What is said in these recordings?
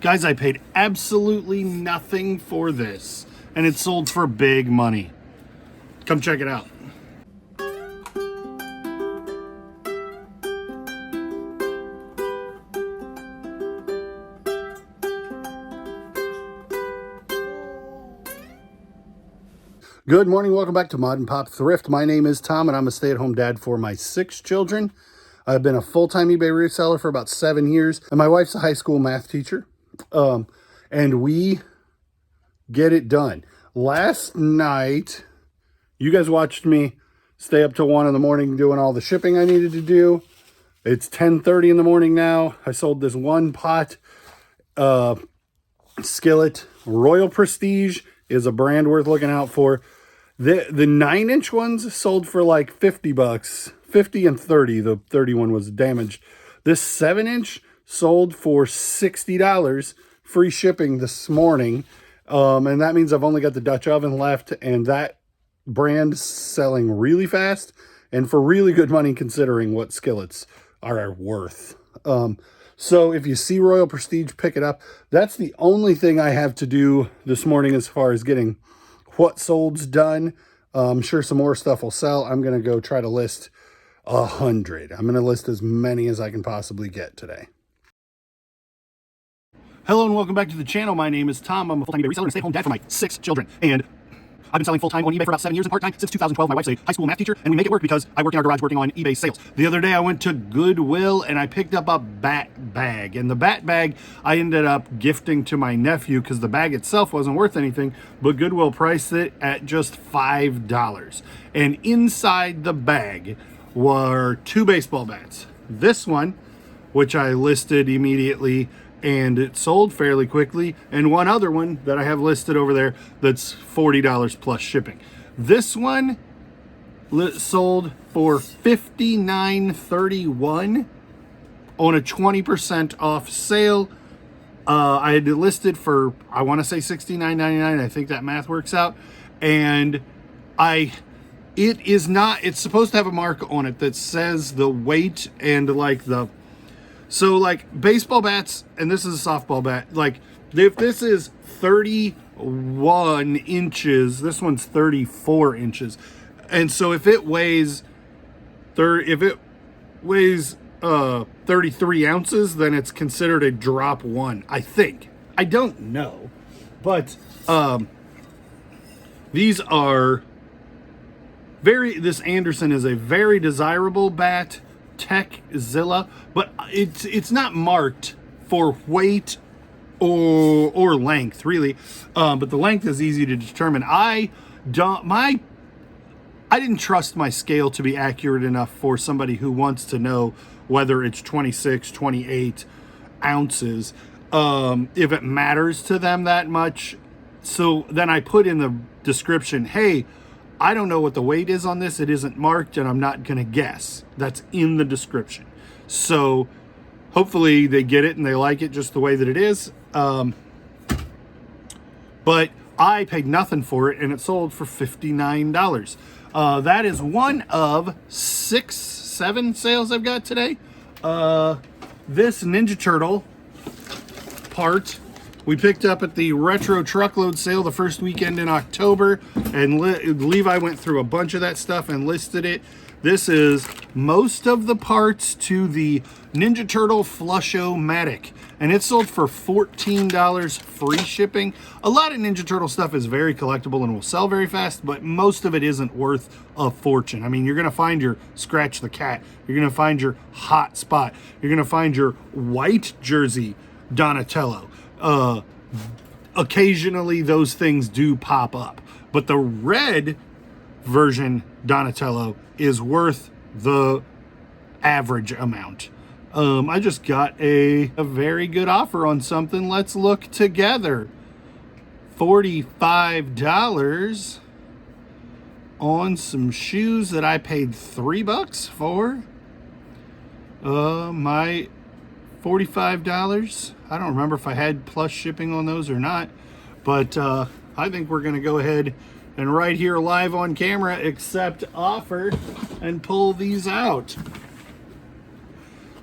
Guys, I paid absolutely nothing for this, and it sold for big money. Come check it out. Good morning, welcome back to Mod and Pop Thrift. My name is Tom, and I'm a stay-at-home dad for my 6 children. I've been a full-time eBay reseller for about 7 years, and my wife's a high school math teacher. And we get it done. Last night, you guys watched me stay up till 1 in the morning doing all the shipping I needed to do. It's 10:30 in the morning now. I sold this one pot skillet. Royal Prestige is a brand worth looking out for. The 9-inch ones sold for like 50 bucks, 50 and 30. The 30 one was damaged. This 7-inch sold for $60, free shipping this morning. And that means I've only got the Dutch oven left, and that brand's selling really fast and for really good money considering what skillets are worth. So if you see Royal Prestige, pick it up. That's the only thing I have to do this morning as far as getting what sold's done. I'm sure some more stuff will sell. I'm going to go try to list 100. I'm going to list as many as I can possibly get today. Hello and welcome back to the channel. My name is Tom. I'm a full-time eBay reseller and stay-at-home dad for my 6 children. And I've been selling full-time on eBay for about 7 years and part-time since 2012. My wife's a high school math teacher, and we make it work because I work in our garage working on eBay sales. The other day I went to Goodwill and I picked up a bat bag. And the bat bag I ended up gifting to my nephew because the bag itself wasn't worth anything, but Goodwill priced it at just $5. And inside the bag were 2 baseball bats. This one, which I listed immediately, and it sold fairly quickly, and one other one that I have listed over there that's $40 plus shipping. This one sold for $59.31 on a 20% off sale. I had it listed for, I want to say $69.99. I think that math works out. And it's supposed to have a mark on it that says the weight and like so like baseball bats, and this is a softball bat, like if this is 31 inches, this one's 34 inches. And so if it weighs 33 ounces, then it's considered a drop 1, I think. I don't know. But these are this Anderson is a very desirable bat. Techzilla, but it's not marked for weight or length really, but the length is easy to determine. I didn't trust my scale to be accurate enough for somebody who wants to know whether it's 26, 28 ounces, if it matters to them that much. So then I put in the description, hey, I don't know what the weight is on this. It isn't marked, and I'm not going to guess. That's in the description. So hopefully they get it and they like it just the way that it is. But I paid nothing for it, and it sold for $59. That is one of 7 sales I've got today. This Ninja Turtle part we picked up at the Retro Truckload sale the first weekend in October, and Levi went through a bunch of that stuff and listed it. This is most of the parts to the Ninja Turtle Flush-O-Matic, and it sold for $14 free shipping. A lot of Ninja Turtle stuff is very collectible and will sell very fast, but most of it isn't worth a fortune. I mean, you're going to find your Scratch the Cat. You're going to find your Hot Spot. You're going to find your white jersey Donatello. Occasionally those things do pop up, but the red version Donatello is worth the average amount. I just got a very good offer on something. Let's look together. $45 on some shoes that I paid $3 for. My $45. I don't remember if I had plus shipping on those or not, but I think we're going to go ahead and right here live on camera accept offer and pull these out.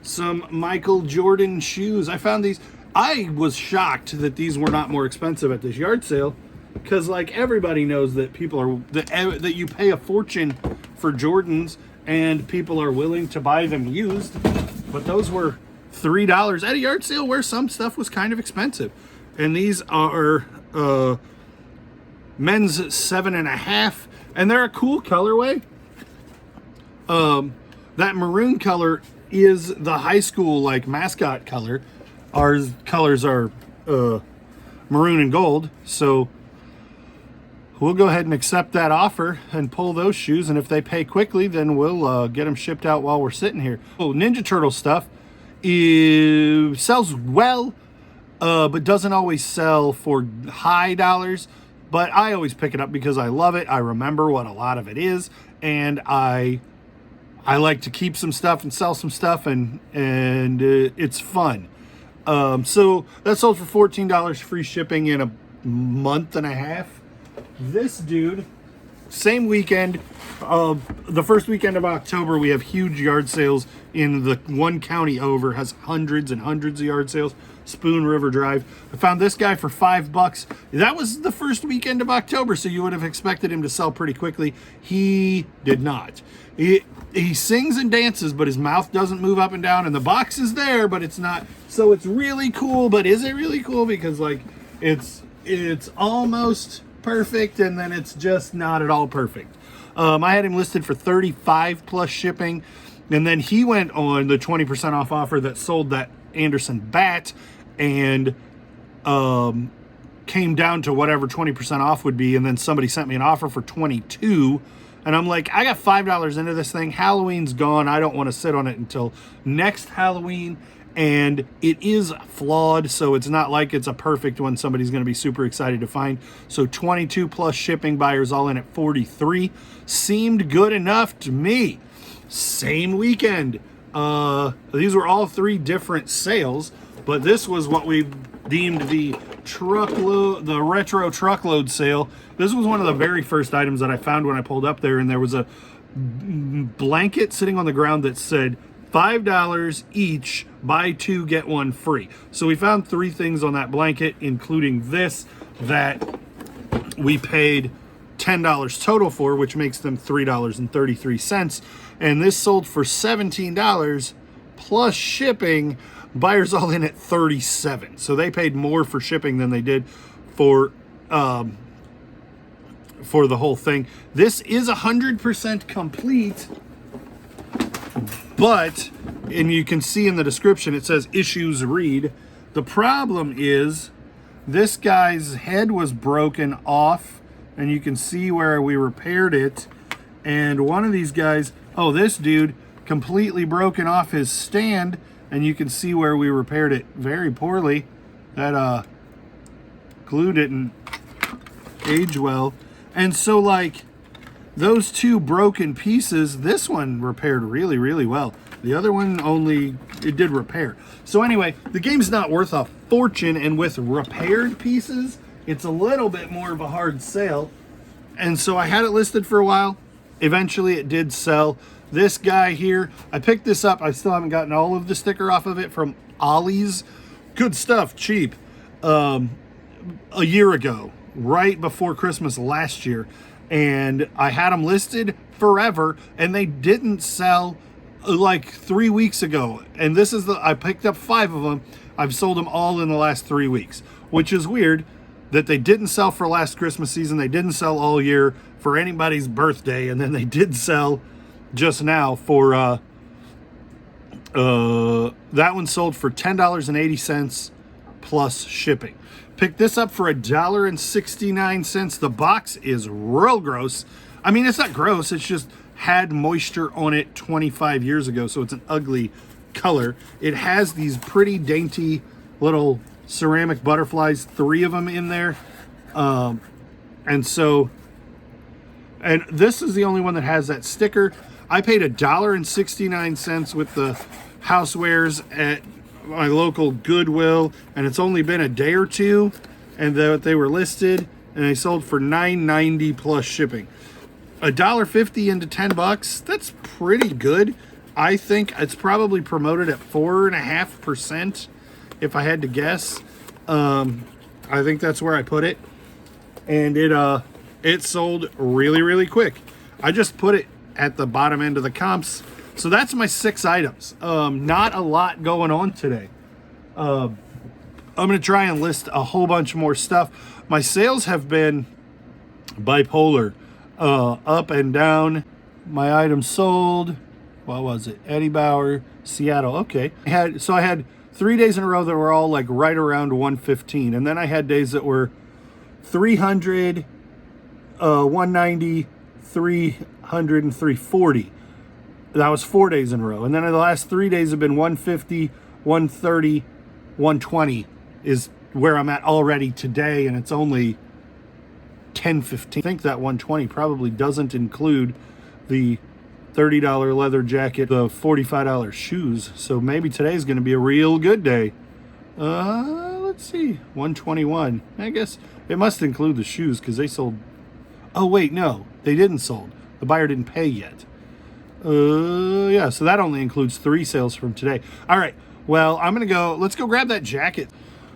Some Michael Jordan shoes. I found these. I was shocked that these were not more expensive at this yard sale, because like everybody knows that people are that you pay a fortune for Jordans and people are willing to buy them used, but those were $3 at a yard sale where some stuff was kind of expensive. And these are men's 7.5, and they're a cool colorway. That maroon color is the high school like mascot color. Our colors are maroon and gold, so we'll go ahead and accept that offer and pull those shoes, and if they pay quickly, then we'll get them shipped out while we're sitting here. Oh, Ninja Turtle stuff sells well, but doesn't always sell for high dollars, but I always pick it up because I love it. I remember what a lot of it is, and I like to keep some stuff and sell some stuff, and it's fun. So that sold for $14, free shipping in a month and a half. This dude, same weekend, the first weekend of October, we have huge yard sales in the one county over, has hundreds and hundreds of yard sales, Spoon River Drive. I found this guy for $5. That was the first weekend of October, so you would have expected him to sell pretty quickly. He did not. He sings and dances, but his mouth doesn't move up and down, and the box is there, but it's not. So it's really cool, but is it really cool? Because like it's almost perfect, and then it's just not at all perfect. I had him listed for $35 plus shipping, and then he went on the 20% off offer that sold that Anderson bat, and came down to whatever 20% off would be, and then somebody sent me an offer for $22. And I'm like, I got $5 into this thing. Halloween's gone. I don't want to sit on it until next Halloween. And it is flawed, so it's not like it's a perfect one somebody's going to be super excited to find. So 22 plus shipping, buyers all in at 43. Seemed good enough to me. Same weekend. These were all three different sales, but this was what we deemed the retro truckload sale. This was one of the very first items that I found when I pulled up there, and there was a blanket sitting on the ground that said $5 each, buy two, get one free. So we found three things on that blanket, including this, that we paid $10 total for, which makes them $3.33. And this sold for $17 plus shipping, buyers all in at 37. So they paid more for shipping than they did for the whole thing. This is 100% complete, but, and you can see in the description, it says issues read. The problem is this guy's head was broken off, and you can see where we repaired it. And one of these guys, oh, this dude completely broken off his stand, and you can see where we repaired it very poorly. That glue didn't age well. And so like those two broken pieces, this one repaired really, really well. The other one only, it did repair. So anyway, the game's not worth a fortune, and with repaired pieces, it's a little bit more of a hard sale. And so I had it listed for a while. Eventually it did sell. This guy here, I picked this up. I still haven't gotten all of the sticker off of it from Ollie's. Good stuff, cheap. A year ago, right before Christmas last year. And I had them listed forever, and they didn't sell like 3 weeks ago. And this is I picked up 5 of them. I've sold them all in the last 3 weeks, which is weird that they didn't sell for last Christmas season. They didn't sell all year for anybody's birthday. And then they did sell just now for, that one sold for $10.80 plus shipping. Picked this up for $1.69. The box is real gross. I mean, it's not gross. It's just had moisture on it 25 years ago, so it's an ugly color. It has these pretty dainty little ceramic butterflies, 3 of them in there. And this is the only one that has that sticker. I paid $1.69 with the housewares at my local Goodwill, and it's only been a day or two, and they were listed, and they sold for $9.90 plus shipping. $1.50 into $10, that's pretty good. I think it's probably promoted at 4.5%. if I had to guess. I think that's where I put it. And it sold really, really quick. I just put it at the bottom end of the comps. So that's my 6 items. Not a lot going on today. I'm going to try and list a whole bunch more stuff. My sales have been bipolar, up and down. My items sold, what was it? Eddie Bauer, Seattle. Okay. I had 3 days in a row that were all like right around 115. And then I had days that were 300, 190, 300, and 340. That was 4 days in a row. And then the last 3 days have been 150, 130, 120 is where I'm at already today. And it's only 10:15. I think that 120 probably doesn't include the $30 leather jacket, the $45 shoes. So maybe today's going to be a real good day. Let's see, 121. I guess it must include the shoes because they sold. Oh wait, no, they didn't sold. The buyer didn't pay yet. Yeah, so that only includes 3 sales from today. All right, well, let's go grab that jacket.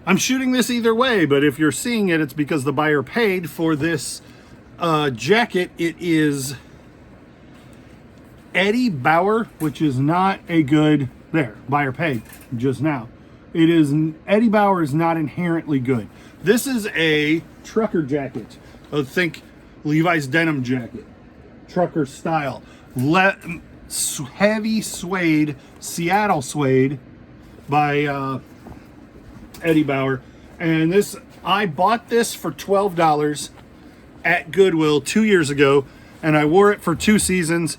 I'm shooting this either way, but if you're seeing it, it's because the buyer paid for this jacket. It is Eddie Bauer, which is not a good, there, buyer paid just now. Eddie Bauer is not inherently good. This is a trucker jacket. Think Levi's denim jacket, trucker style. Heavy suede, Seattle suede by Eddie Bauer. And I bought this for $12 at Goodwill 2 years ago, and I wore it for 2 seasons.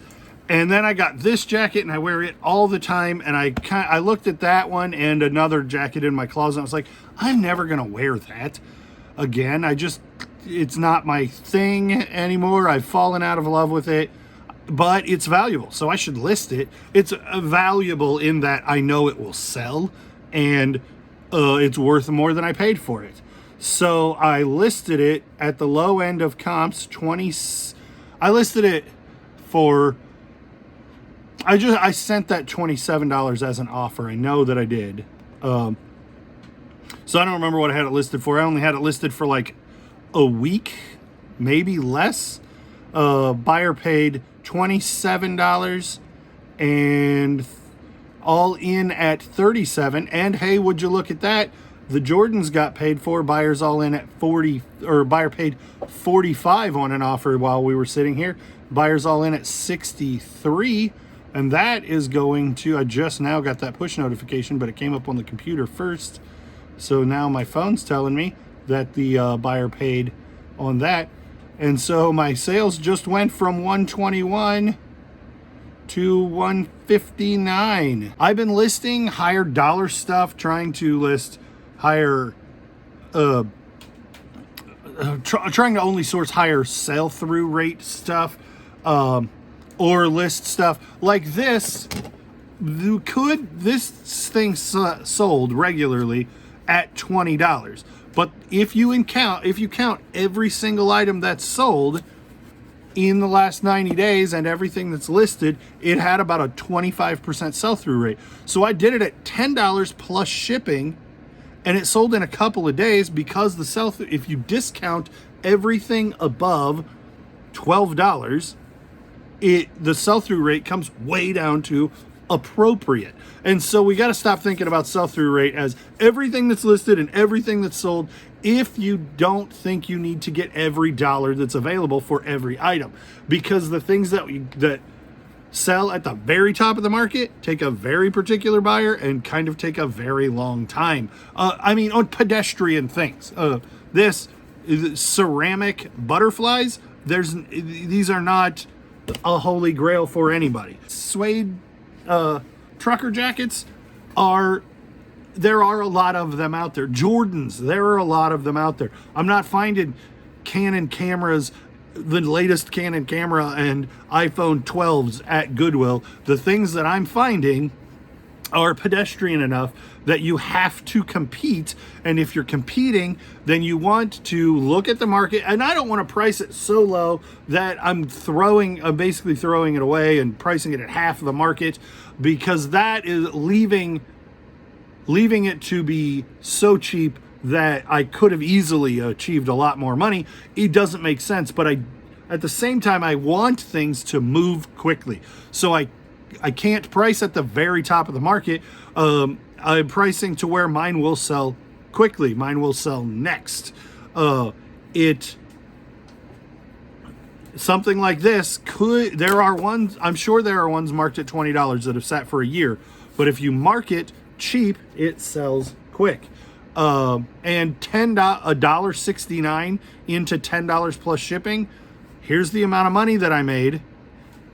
And then I got this jacket and I wear it all the time. And I looked at that one and another jacket in my closet. I was like, I'm never going to wear that again. It's not my thing anymore. I've fallen out of love with it, but it's valuable. So I should list it. It's valuable in that I know it will sell and it's worth more than I paid for it. So I listed it at the low end of comps, I listed it for, I sent that $27 as an offer. I know that I did. So I don't remember what I had it listed for. I only had it listed for like a week, maybe less. Buyer paid $27 and all in at $37. And hey, would you look at that? The Jordans got paid for. Buyers all in at 40, or buyer paid 45 on an offer while we were sitting here. Buyers all in at 63. And that is going to, I just now got that push notification, but it came up on the computer first. So now my phone's telling me that the buyer paid on that. And so my sales just went from 121 to 159. I've been listing higher dollar stuff, trying to list higher, trying to only source higher sell-through rate stuff, or list stuff like this. This thing sold regularly at $20, but if you count every single item that's sold in the last 90 days and everything that's listed, it had about a 25% sell-through rate. So I did it at $10 plus shipping, and it sold in a couple of days because the sell-through, if you discount everything above $12, the sell-through rate comes way down to appropriate. And so we got to stop thinking about sell-through rate as everything that's listed and everything that's sold, if you don't think you need to get every dollar that's available for every item, because the things that sell at the very top of the market take a very particular buyer and kind of take a very long time. On pedestrian things, this ceramic butterflies, these are not a holy grail for anybody. Suede trucker jackets there are a lot of them out there. Jordans, there are a lot of them out there. I'm not finding Canon cameras, the latest Canon camera and iPhone 12s at Goodwill. The things that I'm finding are pedestrian enough that you have to compete. And if you're competing, then you want to look at the market. And I don't want to price it so low that I'm basically throwing it away and pricing it at half the market, because that is leaving leaving it to be so cheap that I could have easily achieved a lot more money, it doesn't make sense. But at the same time, I want things to move quickly. So I can't price at the very top of the market. I'm pricing to where mine will sell quickly. Mine will sell next. Something like this I'm sure there are ones marked at $20 that have sat for a year. But if you mark it cheap, it sells quick. And $1.69 into $10 plus shipping. Here's the amount of money that I made,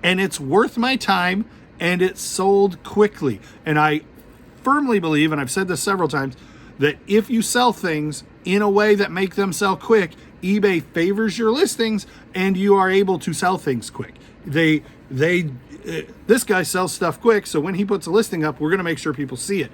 and it's worth my time, and it sold quickly. And I firmly believe, and I've said this several times, that if you sell things in a way that make them sell quick, eBay favors your listings, and you are able to sell things quick. This guy sells stuff quick, so when he puts a listing up, we're going to make sure people see it.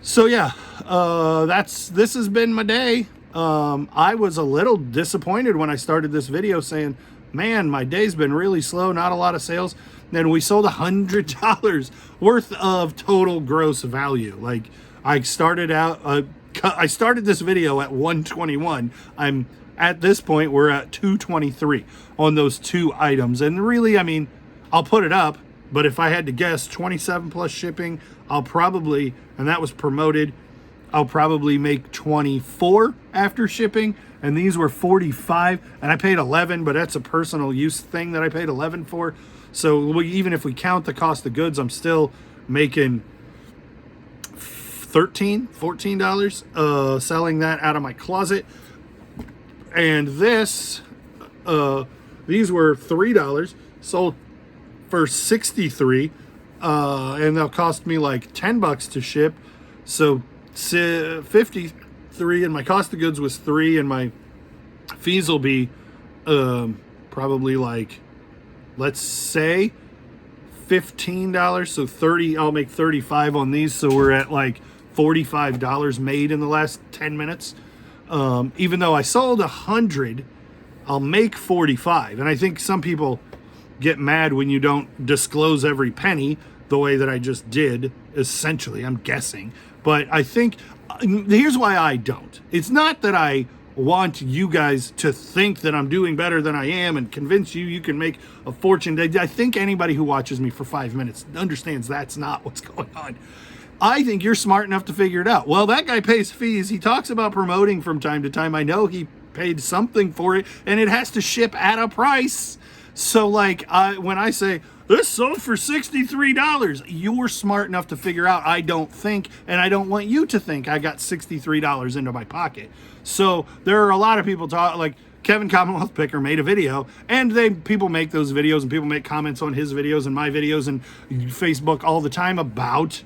So yeah, this has been my day. I was a little disappointed when I started this video saying, man, my day's been really slow, not a lot of sales. Then we sold $100 worth of total gross value. Like, I started this video at 121. I'm at this point, we're at 223 on those two items. And really, I mean, I'll put it up, but if I had to guess, 27 plus shipping, I'll probably, and that was promoted, I'll probably make 24 after shipping. And these were 45, and I paid 11, but that's a personal use thing that I paid 11 for. So even if we count the cost of goods, I'm still making $14 selling that out of my closet. And these were $3, sold for 63, and they'll cost me like $10 to ship. So 53, and my cost of goods was 3, and my fees will be probably like, let's say $15. So 30, I'll make 35 on these. So we're at like $45 made in the last 10 minutes. Even though I sold 100, I'll make 45. And I think some people get mad when you don't disclose every penny the way that I just did, essentially, I'm guessing. But I think, here's why I don't. It's not that I want you guys to think that I'm doing better than I am and convince you can make a fortune. I think anybody who watches me for 5 minutes understands that's not what's going on. I think you're smart enough to figure it out. Well, that guy pays fees. He talks about promoting from time to time. I know he paid something for it, and it has to ship at a price. So like, when I say, this sold for $63, you're smart enough to figure out I don't think, and I don't want you to think I got $63 into my pocket. So there are a lot of people like Kevin Commonwealth Picker made a video, and people make those videos, and people make comments on his videos and my videos and Facebook all the time about,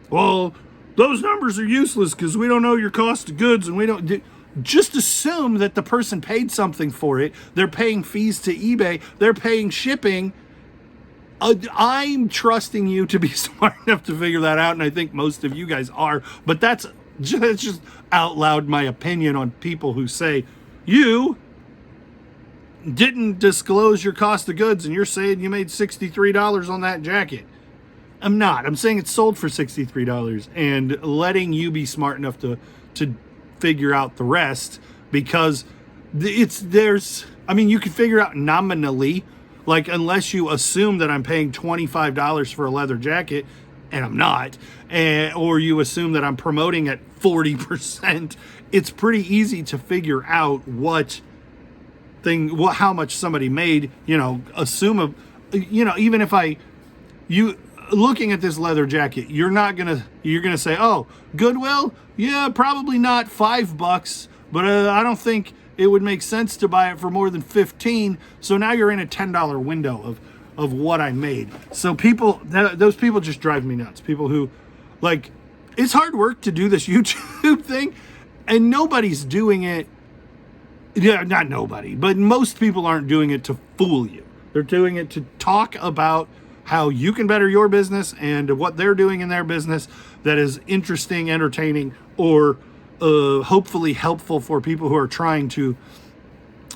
well, those numbers are useless because we don't know your cost of goods, and we don't just assume that the person paid something for it. They're paying fees to eBay. They're paying shipping. I'm trusting you to be smart enough to figure that out, and I think most of you guys are. But that's just out loud my opinion on people who say, you didn't disclose your cost of goods, and you're saying you made $63 on that jacket. I'm not. I'm saying it sold for $63, and letting you be smart enough to figure out the rest, because you can figure out nominally, like, unless you assume that I'm paying $25 for a leather jacket, and I'm not, or you assume that I'm promoting at 40%, it's pretty easy to figure out how much somebody made, even if looking at this leather jacket, you're gonna say, oh, Goodwill, yeah, probably not $5, but I don't think it would make sense to buy it for more than 15. So now you're in a $10 window of what I made. So those people just drive me nuts. People who, like, it's hard work to do this YouTube thing, and nobody's doing it. Yeah, not nobody, but most people aren't doing it to fool you. They're doing it to talk about how you can better your business and what they're doing in their business that is interesting, entertaining, or hopefully helpful for people who are trying to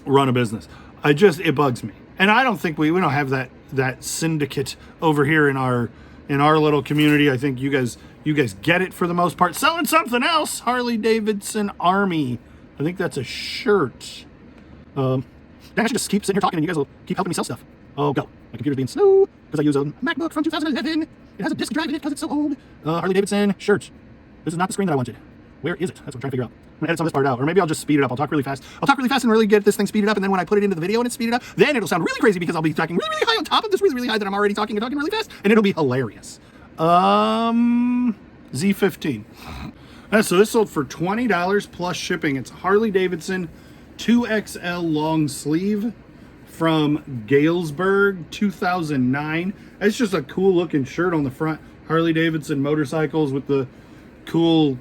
run a business. It bugs me. And I don't think we don't have that syndicate over here in our in our little community. I think you guys get it for the most part. Selling something else, Harley Davidson Army. I think that's a shirt. I should just keep sitting here talking and you guys will keep helping me sell stuff. Oh, go. My computer's being slow because I use a MacBook from 2011. It has a disk drive in it because it's so old. Harley Davidson shirt. This is not the screen that I wanted. Where is it? That's what I'm trying to figure out. I'm gonna edit some of this part out, or maybe I'll just speed it up. I'll talk really fast and really get this thing speeded up, and then when I put it into the video and it's speeded up, then it'll sound really crazy because I'll be talking really, really high on top of this really, really high that I'm already talking really fast, and it'll be hilarious. Z15. So this sold for $20 plus shipping. It's Harley Davidson 2XL long sleeve from Galesburg, 2009. It's just a cool looking shirt on the front. Harley Davidson motorcycles with the cool,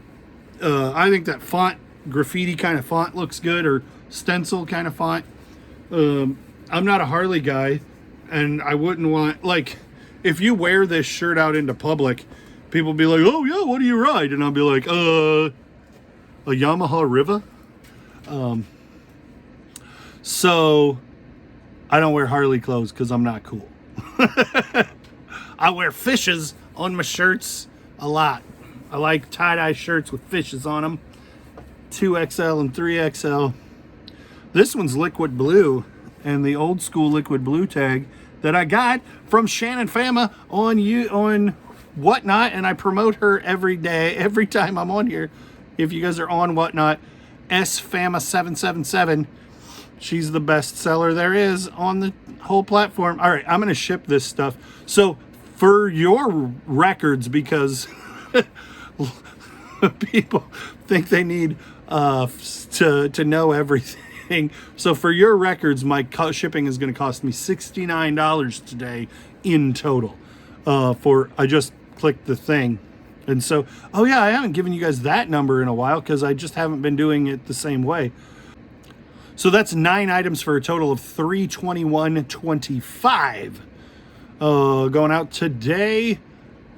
I think that font, graffiti kind of font looks good, or stencil kind of font. I'm not a Harley guy, and I wouldn't want, like, if you wear this shirt out into public, people be like, oh yeah, what do you ride? And I'll be like, a Yamaha Riva. So I don't wear Harley clothes because I'm not cool. I wear fishes on my shirts a lot. I like tie-dye shirts with fishes on them. 2XL and 3XL. This one's liquid blue, and the old school liquid blue tag that I got from Shannon Fama on Whatnot, and I promote her every day, every time I'm on here. If you guys are on Whatnot, SFama777. She's the best seller there is on the whole platform. All right, I'm going to ship this stuff. So for your records, because people think they need to know everything. So for your records, my shipping is going to cost me $69 today in total. I just clicked the thing. And so, oh yeah, I haven't given you guys that number in a while because I just haven't been doing it the same way. So that's 9 items for a total of $321.25 going out today,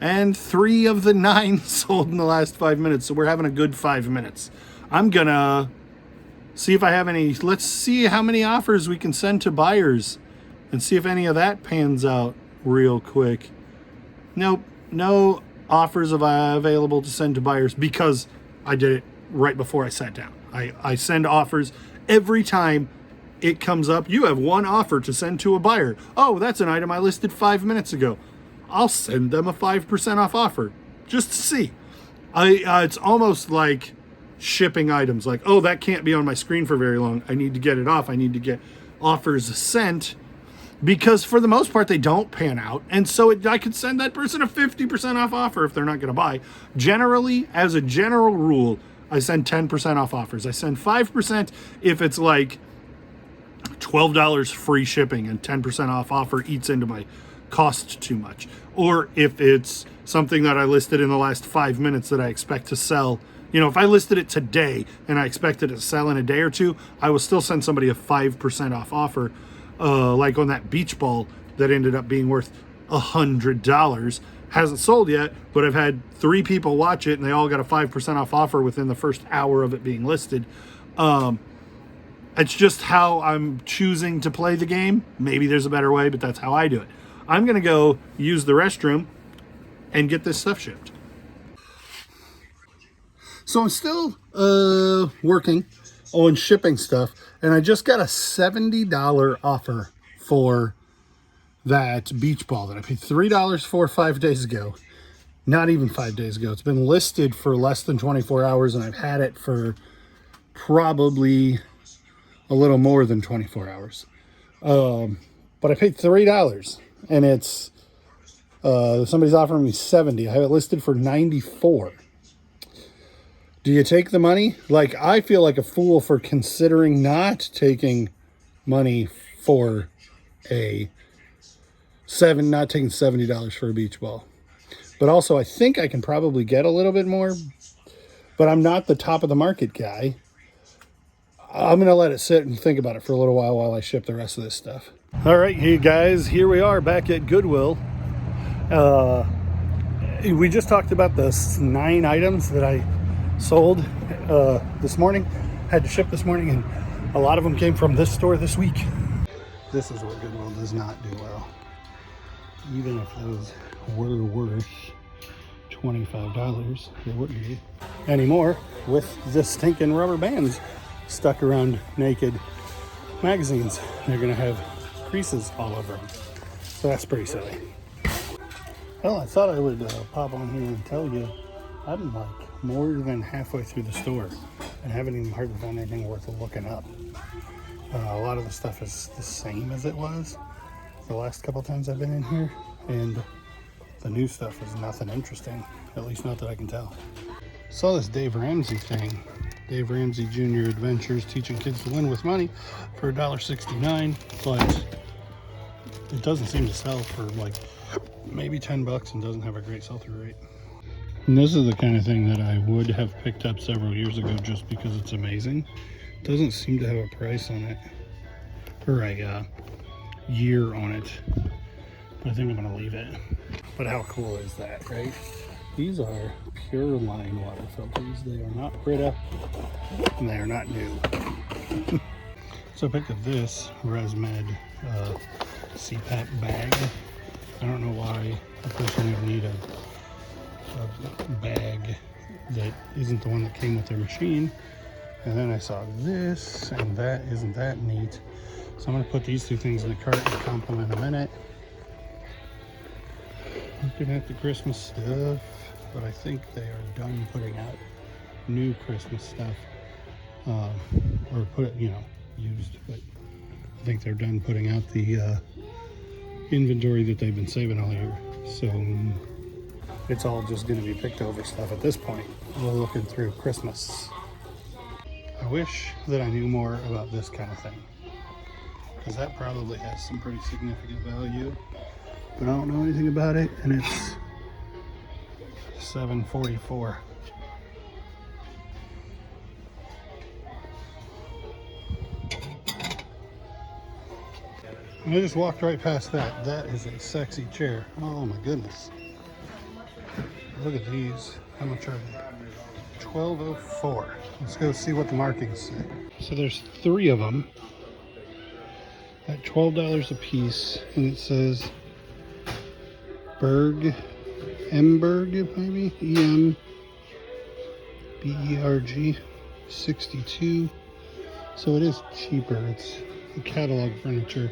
and 3 of the 9 sold in the last 5 minutes. So we're having a good 5 minutes. I'm gonna see if I have any. Let's see how many offers we can send to buyers and see if any of that pans out real quick. Nope, no offers available to send to buyers because I did it right before I sat down. I send offers every time it comes up. You have 1 offer to send to a buyer. Oh, that's an item I listed 5 minutes ago. I'll send them a 5% off offer just to see. It's almost like shipping items. Like, oh, that can't be on my screen for very long. I need to get it off. I need to get offers sent, because for the most part, they don't pan out. And so I could send that person a 50% off offer if they're not going to buy. Generally, as a general rule, I send 10% off offers. I send 5% if it's like $12 free shipping and 10% off offer eats into my cost too much. Or if it's something that I listed in the last 5 minutes that I expect to sell. You know, if I listed it today and I expected it to sell in a day or two, I will still send somebody a 5% off offer. Like on that beach ball that ended up being worth $100. Hasn't sold yet, but I've had 3 people watch it and they all got a 5% off offer within the first hour of it being listed. It's just how I'm choosing to play the game. Maybe there's a better way, but that's how I do it. I'm going to go use the restroom and get this stuff shipped. So I'm still working on shipping stuff, and I just got a $70 offer for that beach ball that I paid $3 for 5 days ago. Not even 5 days ago. It's been listed for less than 24 hours, and I've had it for probably a little more than 24 hours. But I paid $3, and it's somebody's offering me $70. I have it listed for $94. Do you take the money? Like, I feel like a fool for considering not taking money for not taking $70 for a beach ball. But also, I think I can probably get a little bit more, but I'm not the top of the market guy. I'm going to let it sit and think about it for a little while I ship the rest of this stuff. All right, hey guys, here we are back at Goodwill. We just talked about the 9 items that I sold this morning. Had to ship this morning, and a lot of them came from this store this week. This is what Goodwill does not do well. Even if those were worth $25. They wouldn't be anymore with the stinking rubber bands stuck around naked magazines. They're gonna have creases all over them. So that's pretty silly. Well, I thought I would pop on here and tell you I'm like more than halfway through the store and haven't even hardly found anything worth looking up. A lot of the stuff is the same as it was the last couple times I've been in here, and the new stuff is nothing interesting, at least not that I can tell. Saw this Dave Ramsey thing. Dave Ramsey Jr. Adventures, teaching kids to win with money for $1.69, but it doesn't seem to sell for like maybe 10 bucks and doesn't have a great sell-through rate. And this is the kind of thing that I would have picked up several years ago just because it's amazing. It doesn't seem to have a price on it, or a year on it, but I think I'm gonna leave it. But how cool is that, right? These are pure line water filters. They are not Brita, and they are not new. So I picked up this ResMed CPAP bag. I don't know why a person would need a bag that isn't the one that came with their machine. And then I saw this, and that isn't that neat. So I'm gonna put these two things in the cart and compliment in a minute. Looking at the Christmas stuff, but I think they are done putting out new Christmas stuff. Or put it, used, but I think they're done putting out the inventory that they've been saving all year. So it's all just going to be picked over stuff at this point. We're looking through Christmas. I wish that I knew more about this kind of thing, because that probably has some pretty significant value, but I don't know anything about it, and it's $7.44. I just walked right past that. That is a sexy chair. Oh my goodness. Look at these. How much are they? $12.04. Let's go see what the markings say. So there's 3 of them at $12 a piece, and it says Emberg, maybe? E-M-B-E-R-G 62. So it is cheaper. It's the catalog furniture,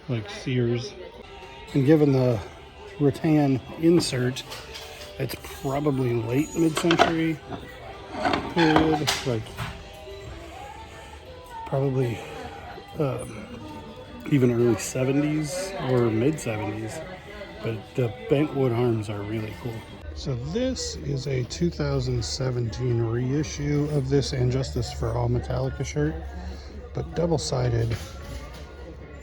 like Sears. And given the rattan insert, it's probably late mid-century period, like probably even early 70s or mid 70s, but the bent wood arms are really cool. So this is a 2017 reissue of this And Justice for All Metallica shirt, but double-sided.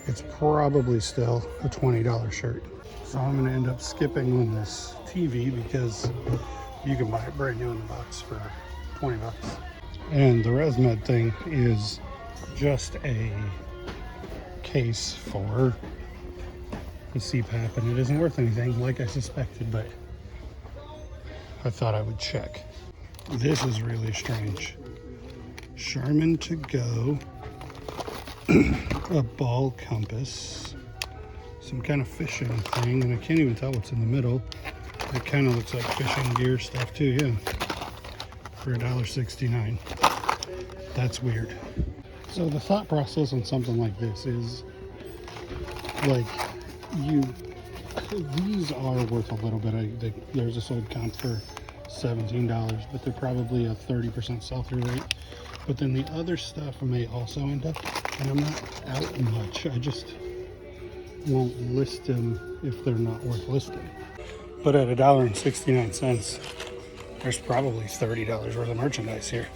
It's probably still a $20 shirt. So I'm gonna end up skipping on this TV because you can buy it brand new in the box for 20 bucks. And the ResMed thing is just a case for the CPAP, and it isn't worth anything like I suspected, but I thought I would check. This is really strange. Charmin to go, a ball compass, some kind of fishing thing, and I can't even tell what's in the middle. It kind of looks like fishing gear stuff too, yeah. For $1.69. That's weird. So the thought process on something like this is, like, these are worth a little bit. There's a sold comp for $17, but they're probably a 30% sell-through rate. But then the other stuff may also end up, and I'm not out much. I just won't list them if they're not worth listing. But at $1.69, there's probably $30 worth of merchandise here.